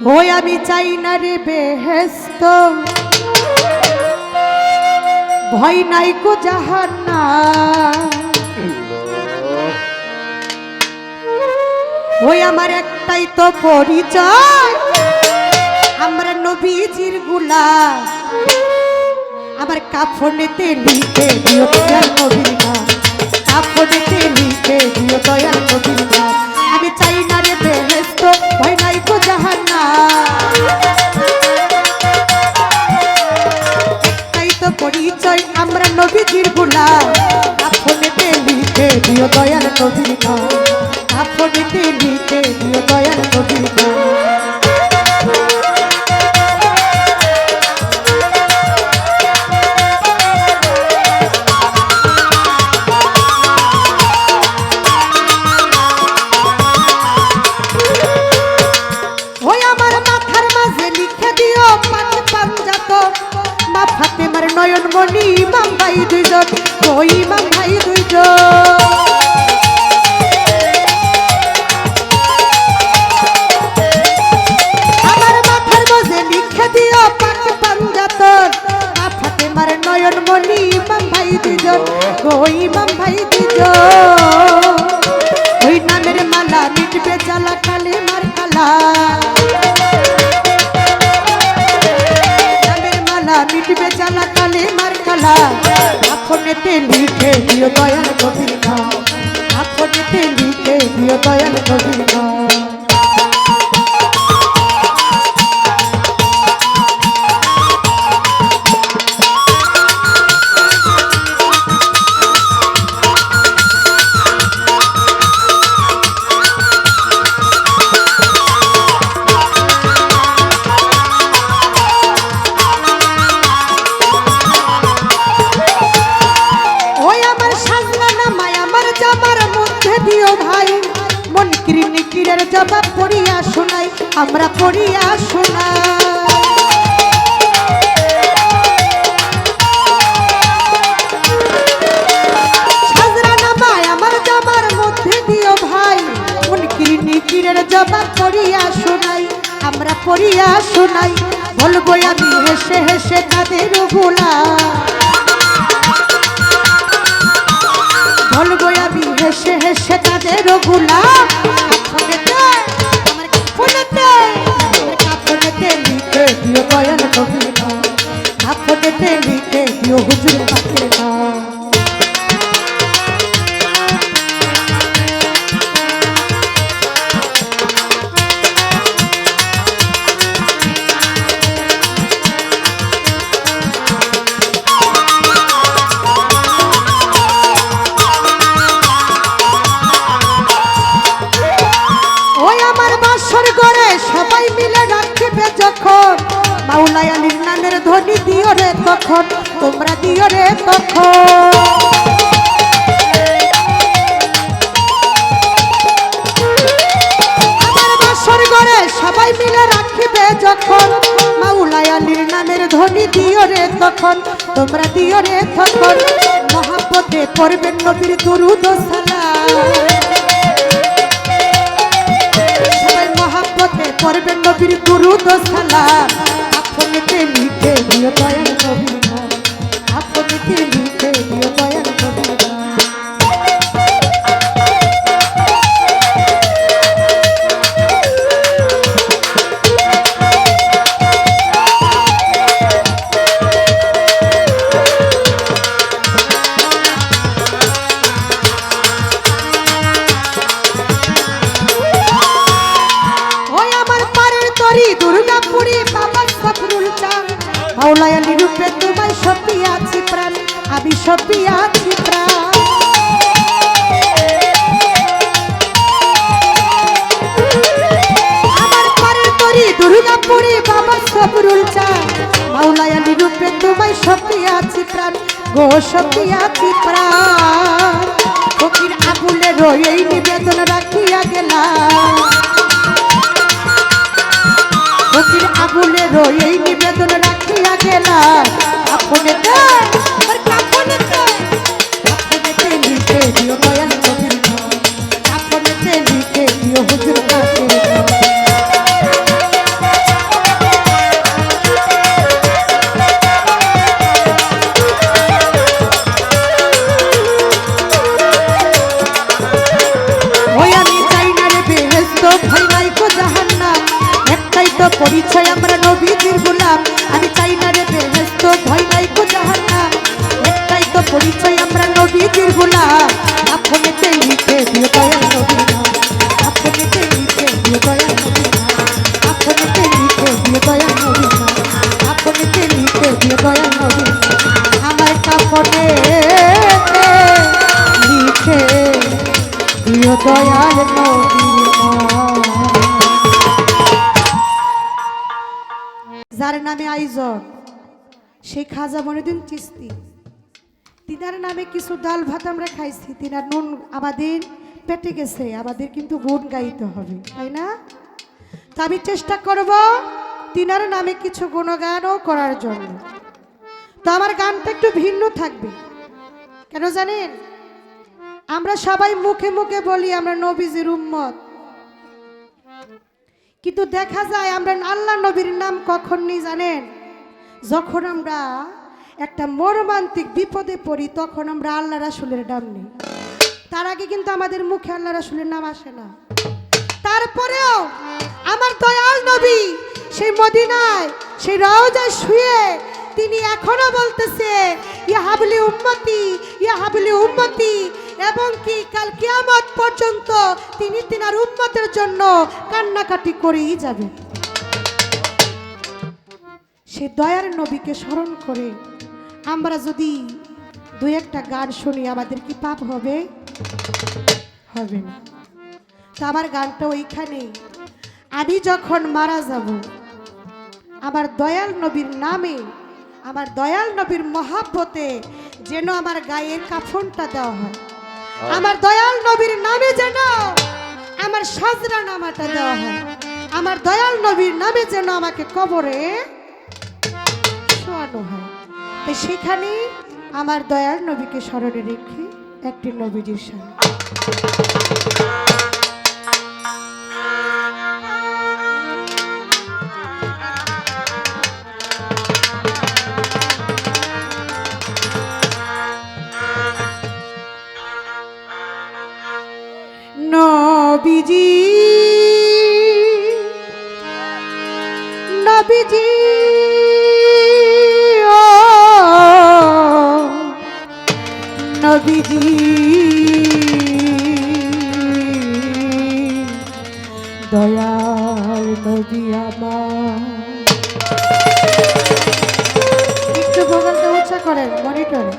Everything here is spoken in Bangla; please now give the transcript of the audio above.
ওই আমি চাই না রে বেহেস্ত, ভয় নাই কো জাহান্নাম। ওই আমার একটাই তো পরিচয়, আমরা নবীজির গোলাম। আমার কাফনেতে লিখে দিও দয়াল নবীর নাম, কাফনেতে লিখে দিও দয়াল নবীর নাম। আমি চাই না রে বেহেস্ত, ভয় নাই কো জাহান্নাম। একটাই তো পরিচয়, আমরা নবীজির গোলাম। কাফনেতে লিখে দিও দয়াল নবীর নাম, কাফনেতে লিখে দিও দয়াল নবীর নাম। নয়ন মনি ইমাম ভাই দুইজন, ওই ইমাম ভাই দুইজন। আমার মাথার মাঝে লিখে দিও পাক পাঞ্জাতন, মাথাতে মার নয়ন মনি ইমাম ভাই দুইজন, ওই ইমাম ভাই দুইজন। ওই নামের মালা মিটবে জ্বালা, কালে মার কালা মিটবে জ্বালা, কালে মার কালা। আপনেতে লিখে দিও দয়াল নবীর নাম, আপনেতে লিখে দিও দয়াল নবীর নাম। জবাব পড়িয়া শোনাই, আমরা পড়িয়া শোনাই। সাজরা নামায় আমার জামার মধ্যে দিও ভাই, মুনকির নিকিরের জবাব পড়িয়া শোনাই, আমরা পড়িয়া শোনাই। বলবো আমি হেসে হেসে তাদের গোলা, বলবো আমি হেসে হেসে তাদের গোলা। দিও দয়াল নবীর নাম, আপনেতে লিখে দিও হুজুর পাকের নাম। ওই আমার বাসর ঘরে সবাই মিলে রাখবে যখন, মাওলাই আলীর নামের ধ্বনি দিও রে তখন, তোমরা দিও রে তখন। আমার বাসর ঘরে সবাই মিলে রাখবে যখন, মাওলাই আলীর নামের ধ্বনি দিও রে তখন, তোমরা দিও রে তখন। মহাব্বতে পড়বেন নবীর দুরূদ ও সালাম, সবাই মহাব্বতে পড়বেন নবীর দুরূদ ও সালাম। আপনেতে লিখে দিও দয়াল নবীর নাম, আপনেতে লিখে দিও দয়াল নবীর নাম। ওই আমার পারের তরি দুর্গাপুরি বাবা সফরুল চাঁদ, মাওলাই আলী রূপে তোমায় সপি আছি প্রাণ, আমি সপি আছি প্রাণ। আমার পারের তরি দুর্গাপুরি বাবা সফরুল চাঁদ, মাওলাই আলী রূপে তোমায় সপি আছি প্রাণ, গো সপি আছি প্রাণ। ফকির আবুলের এই নিবেদন রাখিয়া গেলাম, ফকির আবুলের এই নিবেদন রাখিয়া গেলাম। আপনেতে লিখে দিও দয়াল নবীর নাম, আপনেতে লিখে দিও হুজুর পাকের নাম। তো পরিচয় আমরা নবীজির গোলাম আমি চাই না রে বেহেশত ভয় নাই কো জাহান্নাম একটাই তো পরিচয় আমরা নবীজির গোলাম আপনেতে লিখে দিও দয়াল নবীর নাম আপনেতে লিখে দিও দয়াল নবীর নাম আপনেতে লিখে দিও দয়াল নবীর নাম আপনেতে লিখে দিও দয়াল নবীর নাম আমার কাপড়ে লিখে দিও দয়াল নবীর নাম যার নামে আয়োজন সেই খাজা মনিউদ্দিন চিশতি তিনার নামে কিছু ডাল ভাত আমরা খাইছি তিনার নুন আমাদের পেটে গেছে আমাদের কিন্তু গুণ গাইতে হবে তাই না তো আমি চেষ্টা করব তিনার নামে কিছু গুণগানও করার জন্য তো আমার গানটা একটু ভিন্ন থাকবে কেন জানেন আমরা সবাই মুখে মুখে বলি আমরা নবীজির উম্মত কিন্তু দেখা যায় আমরা আল্লাহ নবীর নাম কখন নি জানেন যখন আমরা একটা মর্মান্তিক বিপদে পড়ি তখন আমরা আল্লাহ রাসূলের নাম নিই তার আগে কিন্তু আমাদের মুখে আল্লাহ রাসূলের নাম আসে না তারপরেও আমার দয়াল নবী সেই মদিনায় সেই রওজায় শুয়ে তিনি এখনো বলতেছে ইয়া হাবলি উম্মতি এবং কি কাল কিয়ামত পর্যন্ত তিনি তিনার উম্মতের জন্য কান্নাকাটি করেই যাবেন সেই দয়ার নবীকে স্মরণ করে আমরা যদি দুই একটা গান শুনি আমাদের কি পাপ হবে হবে না তো আমার গানটা ওইখানে আমি যখন মারা যাব আমার দয়াল নবীর নামে আমার দয়াল নবীর মহাব্বতে যেন আমার গায়ের কাফনটা দেওয়া হয় আমার দয়াল নবীর নামে যেন আমার সাজরা নামাটা দেওয়া হয় আমার দয়াল নবীর নামে যেন আমাকে কবরে শোয়ানো হয় তো সেখানে আমার দয়াল নবীকে স্মরণে রেখে একটি নবীজির সামনে নবীজি নবীজি ও নবীজি দয়াল নবী আমার একটু ভোগালটা উচ্চা করেন মনিটরে